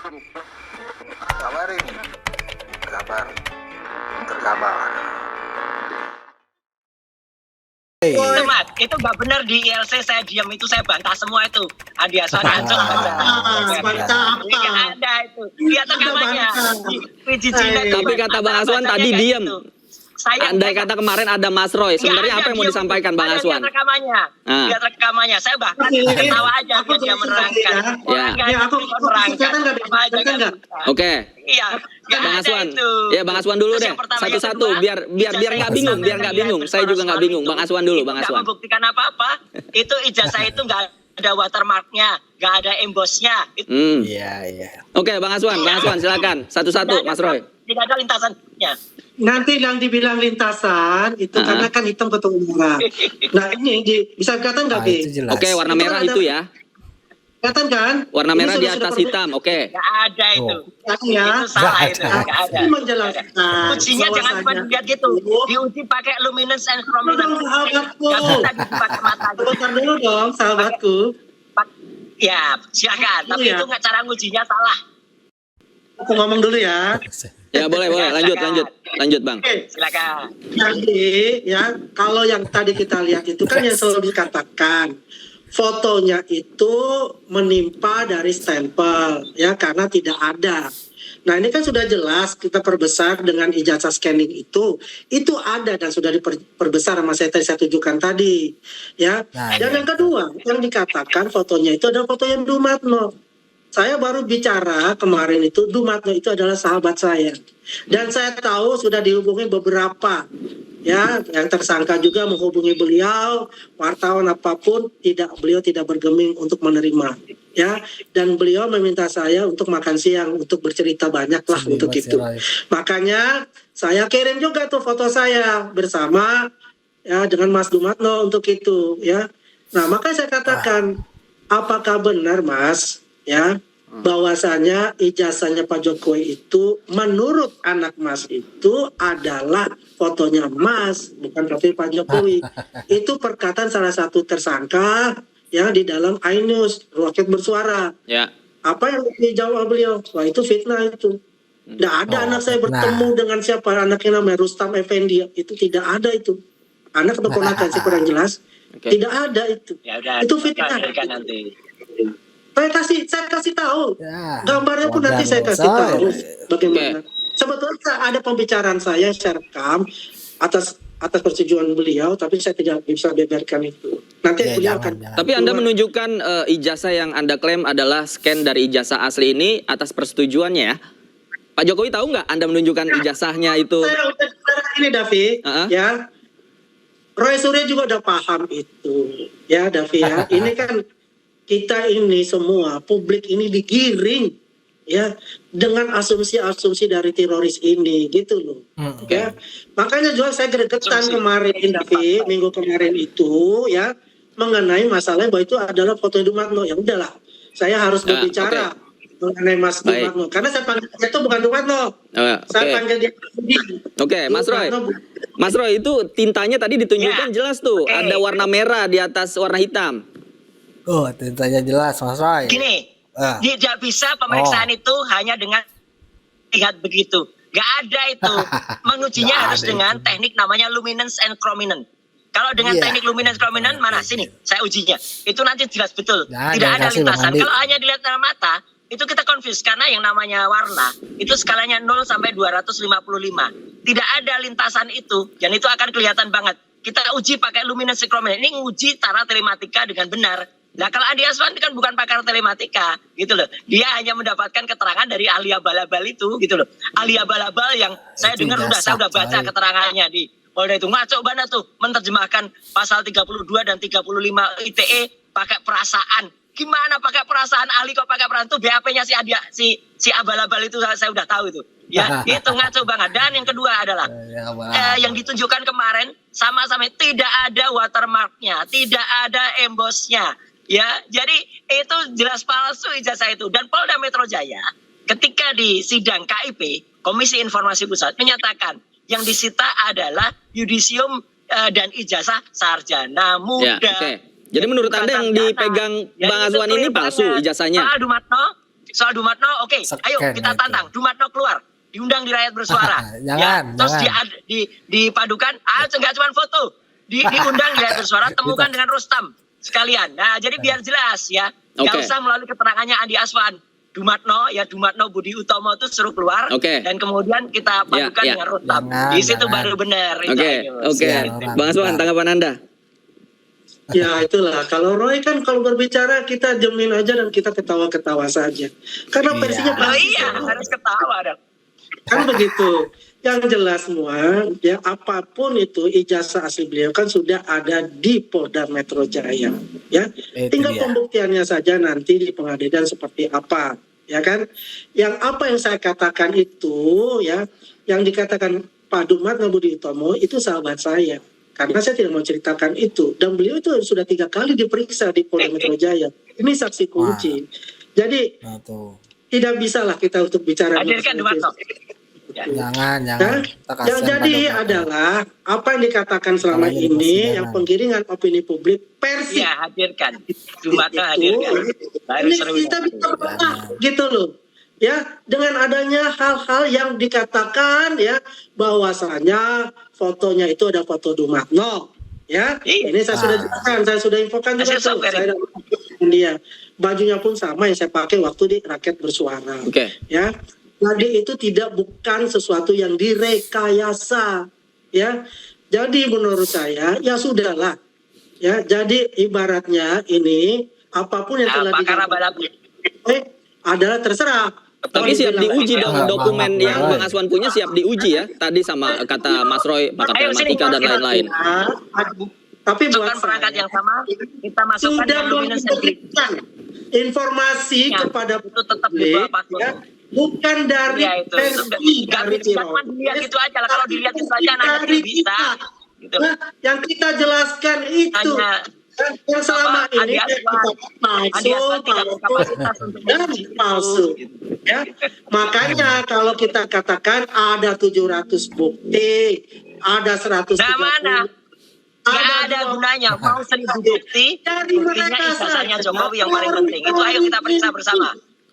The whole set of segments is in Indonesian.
Kabarin, kabar, terkabar. Itu Mat, itu nggak benar di ILC saya diam itu saya bantah semua itu. Andi Aswan ancol baca. Bantah apa? Nggak ada itu. Lihat rekamannya. Tapi kata Bang Aswan tadi diam. Saya Andai kata kemarin ada Mas Roy, sebenarnya apa yang mau disampaikan Bang Aswan? Lihat rekamannya. Lihat rekamannya. Saya bahkan ketawa aja dia menerangkan. Ya, aku kelihatan nggak? Oke. Iya. Bang Aswan, ya Bang Aswan dulu deh, satu-satu biar nggak bingung, Saya juga nggak bingung. Bang Aswan dulu, Bang Aswan. Nggak membuktikan apa-apa. Itu ijazah itu nggak ada watermarknya, nggak ada embossnya. Iya. Oke, Bang Aswan silakan. Satu-satu, Mas Roy. Tidak ada lintasannya. Nanti yang dibilang lintasan itu karena kan hitam ketemu merah. Nah ini bisa kelihatan nggak, Bi? Oke, warna merah itu ya. Kelihatan kan? Warna Ini merah di sudah atas hitam, oke. Nggak ada itu. Ya. Itu salah itu. Nggak ada. Ini menjelaskan. Ujinya jangan cuma dilihat gitu. Diuji pakai luminance and chrominance. Sahabatku. Nggak bisa diuji pakai mata. Bentar dulu dong, sahabatku. Ya, silakan. Tapi itu nggak cara ngujinya salah. Aku ngomong dulu ya. Ya boleh. Lanjut Bang. Oke. Silakan. Jadi ya kalau yang tadi kita lihat itu kan yang selalu dikatakan fotonya itu menimpa dari stempel ya karena tidak ada. Nah ini kan sudah jelas kita perbesar dengan ijazah scanning itu ada dan sudah diperbesar sama saya tunjukkan tadi ya. Dan yang kedua yang dikatakan fotonya itu adalah foto yang Dumatno. Saya baru bicara kemarin itu Dumatno itu adalah sahabat saya dan saya tahu sudah dihubungi beberapa ya yang tersangka juga menghubungi beliau, wartawan apapun beliau tidak bergeming untuk menerima ya, dan beliau meminta saya untuk makan siang untuk bercerita banyak lah untuk itu. Makanya saya kirim juga tuh foto saya bersama ya dengan Mas Dumatno untuk itu ya. Nah makanya saya katakan apakah benar Mas ya bahwasanya ijazahnya Pak Jokowi itu menurut anak Mas itu adalah fotonya Mas bukan foto Pak Jokowi. Itu perkataan salah satu tersangka ya di dalam iNews Roket Bersuara. Ya. Apa yang dijawab beliau? Wah itu fitnah itu. Tidak ada anak saya bertemu dengan siapa anaknya namanya Rustam Effendi, itu tidak ada itu. Anak atau ponakan sih kurang jelas. Tidak ada itu. Ya udah, itu fitnah. Nanti. Saya kasih tahu gambarnya pun nanti saya kasih tahu bagaimana. Sebetulnya ada pembicaraan saya rekam atas persetujuan beliau, tapi saya tidak bisa beberkan itu. Nanti beliau akan. Tapi Anda menunjukkan ijazah yang Anda klaim adalah scan dari ijazah asli ini atas persetujuannya ya. Pak Jokowi tahu nggak Anda menunjukkan ijazahnya itu? Saya udah ini Davi, ya. Roy Suryo juga udah paham itu, ya Davi ya. Ini kan kita ini semua publik ini digiring ya dengan asumsi-asumsi dari teroris ini gitu loh. Ya. Makanya juga saya gregetan kemarin Davi minggu kemarin itu ya mengenai masalah bahwa itu adalah foto Dumatno. Ya udahlah, saya harus berbicara mengenai Mas Dumatno karena saya panggil itu bukan Dumatno. Saya panggil dia. Oke, Mas Roy. Mas Roy itu tintanya tadi ditunjukkan jelas tuh, ada warna merah di atas warna hitam. Oh, tintanya jelas, Mas Roy. Gini, tidak bisa pemeriksaan itu hanya dengan lihat begitu. Gak ada itu. Mengujinya harus dengan teknik namanya luminance and chrominance. Kalau dengan teknik luminance chrominance, mana sini? Saya ujinya. Itu nanti jelas betul. Tidak ada lintasan. Kalau hanya dilihat dengan mata, itu kita confuse karena yang namanya warna itu skalanya 0 sampai 255. Tidak ada lintasan itu, dan itu akan kelihatan banget. Kita uji pakai luminance and chrominance. Ini uji cara telematika dengan benar. Nah kalau Andi Aswan kan bukan pakar telematika gitu loh. Dia hanya mendapatkan keterangan dari ahli abal-abal itu gitu loh. Ahli abal-abal yang saya dengar saya udah baca keterangannya di Polda itu. Ngaco banget tuh menerjemahkan pasal 32 dan 35 ITE pakai perasaan. Gimana pakai perasaan, ahli kok pakai perasaan tuh BAP-nya si abal-abal itu saya udah tahu itu. Ya, itu ngaco banget. Dan yang kedua adalah yang ditunjukkan kemarin sama-sama tidak ada watermarknya, tidak ada embossnya. Ya, jadi itu jelas palsu ijazah itu. Dan Polda Metro Jaya ketika di sidang KIP, Komisi Informasi Pusat menyatakan yang disita adalah yudisium dan ijazah sarjana muda. Ya, Jadi menurut Anda yang dipegang Bang Aswan ini palsu ijazahnya? Pak Dumatno, soal Dumatno, oke, ayo Scan kita itu. tantang. Dumatno keluar, diundang di Rakyat Bersuara. Jangan, Terus jangan. dipadukan, nggak cuma foto, diundang di Rakyat Bersuara, temukan dengan Rustam sekalian. Nah, jadi biar jelas ya, nggak Oke. usah melalui keterangannya Andi Aswan. Dumatno Budi Utomo itu suruh keluar, Oke. dan kemudian kita padukan ya. dengan Rustam. Jangan, Di situ jangan. baru benar. Oke, oke. Siaran Bang Aswan, orang. tanggapan Anda? Ya itulah, kalau Roy kan kalau berbicara kita jamin aja dan kita ketawa-ketawa saja. Karena Iya. versinya Oh pasti iya, sama. harus ketawa dong. Kan begitu. Yang jelas semua, ya apapun itu ijazah asli beliau kan sudah ada di Polda Metro Jaya, ya. Itu Tinggal dia. pembuktiannya saja nanti di pengadilan seperti apa, ya kan? Yang apa yang saya katakan itu, ya, yang dikatakan Pak Dumatno Budi Utomo itu sahabat saya. Karena saya tidak mau ceritakan itu, dan beliau itu sudah 3 kali diperiksa di Polda Metro Jaya. Ini saksi kunci. Jadi Nah, tuh. tidak bisa lah kita untuk bicara. Hadirkan Dumatno. Jangan. Nah, Kita yang kasihan jadi pada adalah apa yang dikatakan selama Apalagi di ini persidangan. yang penggiringan opini publik Persib Iya, hadirkan. Dumatno itu hadirkan. Baru ini seru. kita bisa menang gitu loh, ya, dengan adanya hal-hal yang dikatakan ya bahwasanya fotonya itu ada foto Dumatno, ya. Iya. Ini saya sudah jelaskan, saya sudah infokan juga Hasil tuh, software saya dengan dia bajunya pun sama yang saya pakai waktu di Rakyat Bersuara. Oke. Ya, jadi itu bukan sesuatu yang direkayasa, ya. Jadi menurut saya ya sudahlah, ya. Jadi ibaratnya ini apapun yang telah Apa Karabalapi? adalah terserah. Tapi Mau siap dibilang diuji apa, dong Bang dokumen Roy. yang Bang Aswan punya siap diuji ya. Tadi sama kata Mas Roy, pakar Ayo, sini, telematika dan kita lain-lain. Tapi buat Masukkan perangkat saya yang sama, kita masukkan sudah yang luminance and green. memberikan informasi Ya, kepada itu tetap di bawah publik, password. ya, bukan dari Iya, itu versi nggak dari bisa cuma dilihat itu aja lah. Kalau dilihat itu aja anak kecil bisa. Gitu. Nah, yang kita jelaskan itu Hanya yang selama apa, ini Andi Aswan tidak berkapasitas untuk dan menguji itu. palsu, ya. Makanya kalau kita katakan ada 700 bukti, ada 130, Nah, mana? Nggak ada dua- gunanya. Mau 1000 bukti, Dari buktinya mereka ijazahnya saja, Jokowi yang paling penting. Itu ayo kita periksa bersama.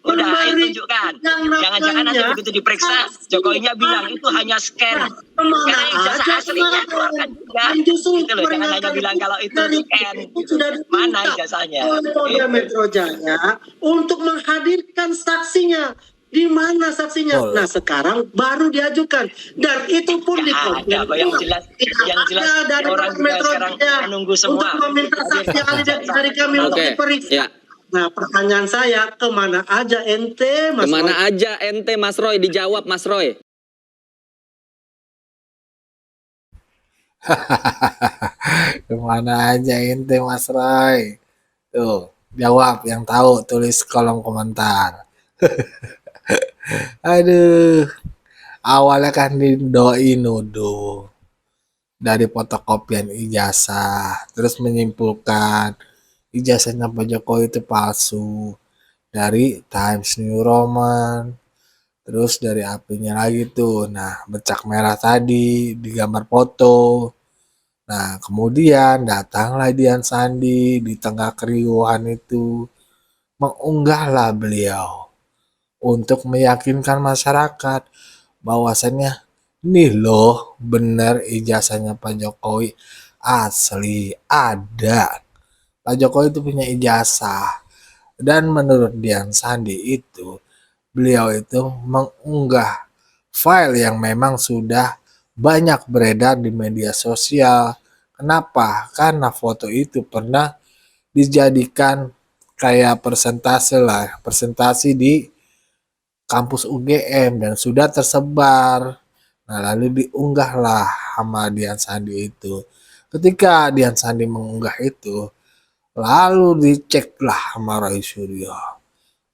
Udah, ayo tunjukkan. Jangan-jangan nanti begitu diperiksa, Jokowinya bilang itu hanya scan. Karena ijazah aslinya keluarkan juga. Gitu loh, jangan hanya bilang kalau itu scan. Gitu. Mana ijazahnya? Polda Gitu. Metro Jaya untuk menghadirkan saksinya. Di mana saksinya? Betul. Nah, sekarang baru diajukan, dan itu pun Nggak ada kok, yang jelas dari orang juga Metro sekarang Jaya menunggu semua. untuk meminta saksi ahli dari kami untuk Oke, diperiksa. ya. Nah, pertanyaan saya, kemana aja ente, Mas Kemana Roy? aja ente Mas Roy? Dijawab Mas Roy. Kemana aja ente Mas Roy? Tuh, jawab yang tahu tulis kolom komentar. Aduh, awalnya kan didoi nuduh dari fotokopian ijazah, terus menyimpulkan ijazahnya Pak Jokowi itu palsu dari Times New Roman, terus dari apinya lagi tuh, nah bercak merah tadi di gambar foto. Nah, kemudian datanglah Dian Sandi di tengah keriuhan itu, mengunggahlah beliau untuk meyakinkan masyarakat bahwasannya nih loh bener ijazahnya Pak Jokowi asli ada. Pak Jokowi itu punya ijazah, dan menurut Dian Sandi itu beliau itu mengunggah file yang memang sudah banyak beredar di media sosial. Kenapa? Karena foto itu pernah dijadikan kayak presentasi di kampus UGM dan sudah tersebar. Nah, lalu diunggahlah sama Dian Sandi itu. Ketika Dian Sandi mengunggah itu, lalu diceklah sama Roy Suryo.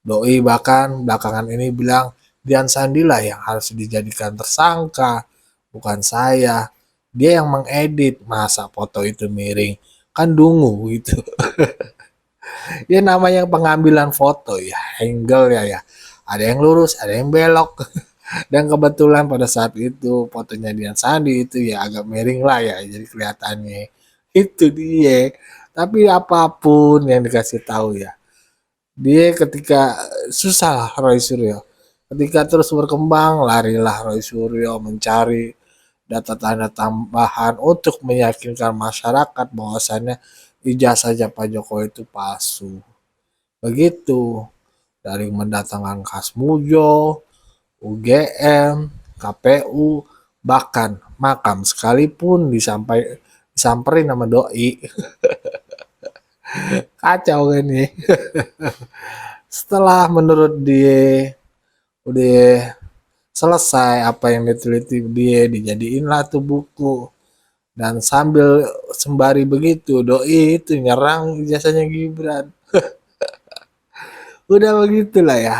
Doi bahkan belakangan ini bilang Dian Sandi lah yang harus dijadikan tersangka, bukan saya. Dia yang mengedit, masa foto itu miring, kan dungu gitu. Ya namanya pengambilan foto ya, angle ya. Ada yang lurus, ada yang belok. Dan kebetulan pada saat itu fotonya Dian Sandi itu ya agak miring lah ya, jadi kelihatannya. Itu dia. Tapi apapun yang dikasih tahu ya, Dia ketika susah lah Roy Suryo. Ketika terus berkembang, larilah Roy Suryo mencari data tanda tambahan untuk meyakinkan masyarakat bahwasannya ijazahnya Pak Jokowi itu palsu. Begitu. Dari mendatangkan Kasmujo, UGM, KPU, bahkan makam sekalipun disamperin sama doi. Kacau kan nih. Setelah menurut dia udah selesai apa yang diteliti dia, dijadiinlah tuh buku. Dan sambil sembari begitu doi itu nyerang ijazahnya Gibran. Udah begitulah ya.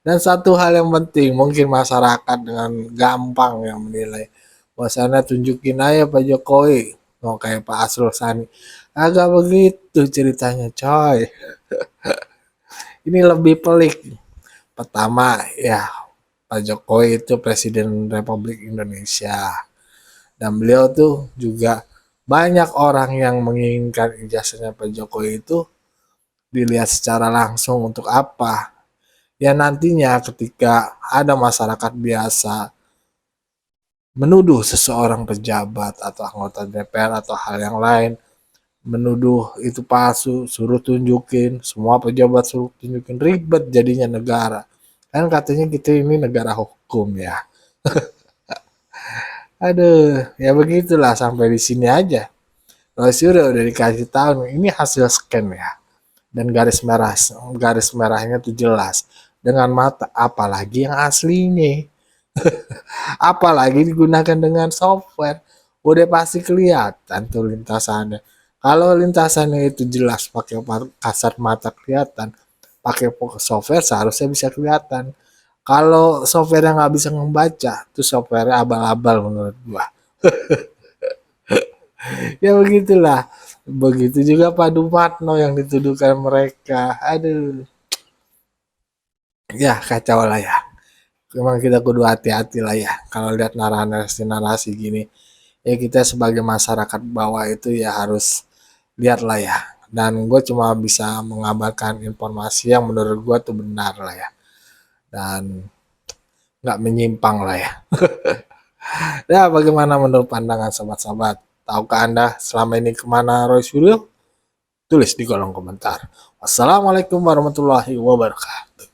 Dan satu hal yang penting, mungkin masyarakat dengan gampang yang menilai. Bahwasannya tunjukin aja Pak Jokowi. Mau kayak Pak Asrul Sani. Agak begitu ceritanya coy. Ini lebih pelik. Pertama ya, Pak Jokowi itu Presiden Republik Indonesia. Dan beliau tuh juga banyak orang yang menginginkan ijazahnya Pak Jokowi itu dilihat secara langsung untuk apa. Ya nantinya ketika ada masyarakat biasa menuduh seseorang pejabat atau anggota DPR atau hal yang lain, menuduh itu palsu, suruh tunjukin, semua pejabat suruh tunjukin, ribet jadinya negara. Kan katanya kita ini negara hukum ya. Aduh, ya begitulah sampai di sini aja. Kalau sudah dikasih tahu ini hasil scan ya. Dan garis merahnya tuh jelas dengan mata, apalagi yang aslinya. Apalagi digunakan dengan software, udah pasti kelihatan tuh lintasannya. Kalau lintasannya itu jelas pakai kasat mata kelihatan, pakai software seharusnya bisa kelihatan. Kalau software yang nggak bisa membaca, itu software abal-abal menurut gua. Ya begitulah. Begitu juga Pak Dumatno yang dituduhkan mereka. Aduh. Ya kacau lah ya. Memang kita kudu hati-hati lah ya. Kalau lihat narasi-narasi gini. Ya kita sebagai masyarakat bawah itu ya harus lihat lah ya. Dan gue cuma bisa mengabarkan informasi yang menurut gue tuh benar lah ya. Dan nggak menyimpang lah ya. Ya bagaimana menurut pandangan sobat-sobat? Tahukah Anda selama ini kemana Roy Suryo? Tulis di kolom komentar. Wassalamualaikum warahmatullahi wabarakatuh.